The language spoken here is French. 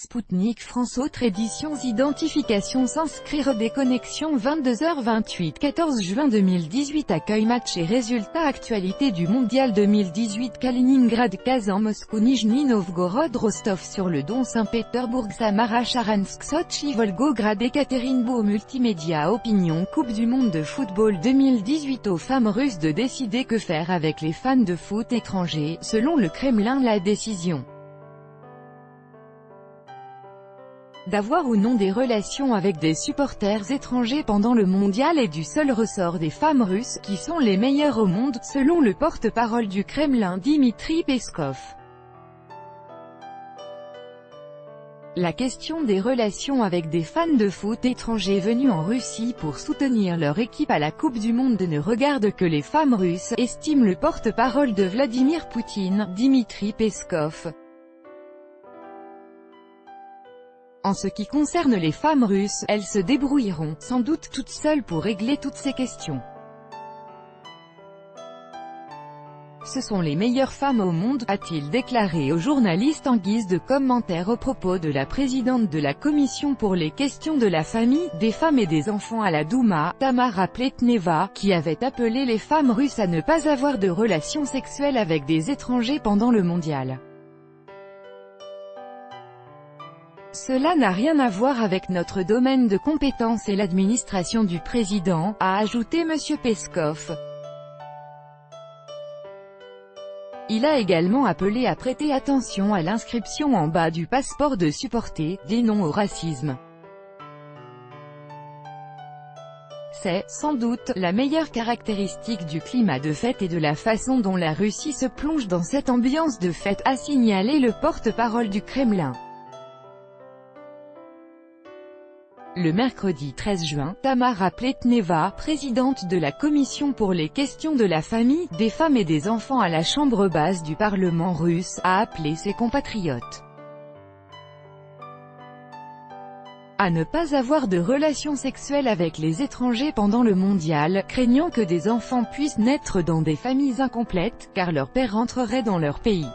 Spoutnik France. Autre éditions. Identification. S'inscrire. Déconnexion. 22h28. 14 juin 2018. Accueil, match et résultats. Actualité du mondial 2018. Kaliningrad, Kazan, Moscou, Nijni Novgorod, Rostov-sur-le-Don, Saint-Pétersbourg, Samara, Charansk, Sotchi, Volgograd, Ekaterinbourg. Multimédia. Opinion. Coupe du monde de football 2018. Aux femmes russes de décider que faire avec les fans de foot étrangers. Selon le Kremlin, la décision d'avoir ou non des relations avec des supporters étrangers pendant le mondial est du seul ressort des femmes russes, qui sont les meilleures au monde, selon le porte-parole du Kremlin Dmitri Peskov. La question des relations avec des fans de foot étrangers venus en Russie pour soutenir leur équipe à la Coupe du Monde ne regarde que les femmes russes, estime le porte-parole de Vladimir Poutine, Dmitri Peskov. En ce qui concerne les femmes russes, elles se débrouilleront, sans doute toutes seules pour régler toutes ces questions. Ce sont les meilleures femmes au monde, a-t-il déclaré aux journalistes en guise de commentaire au propos de la présidente de la Commission pour les questions de la famille, des femmes et des enfants à la Douma, Tamara Pletneva, qui avait appelé les femmes russes à ne pas avoir de relations sexuelles avec des étrangers pendant le mondial. Cela n'a rien à voir avec notre domaine de compétence et l'administration du président, a ajouté M. Peskov. Il a également appelé à prêter attention à l'inscription en bas du passeport de supporter, des noms au racisme. C'est, sans doute, la meilleure caractéristique du climat de fête et de la façon dont la Russie se plonge dans cette ambiance de fête, a signalé le porte-parole du Kremlin. Le mercredi 13 juin, Tamara Pletneva, présidente de la Commission pour les questions de la famille, des femmes et des enfants à la Chambre basse du Parlement russe, a appelé ses compatriotes à ne pas avoir de relations sexuelles avec les étrangers pendant le mondial, craignant que des enfants puissent naître dans des familles incomplètes, car leur père rentrerait dans leur pays.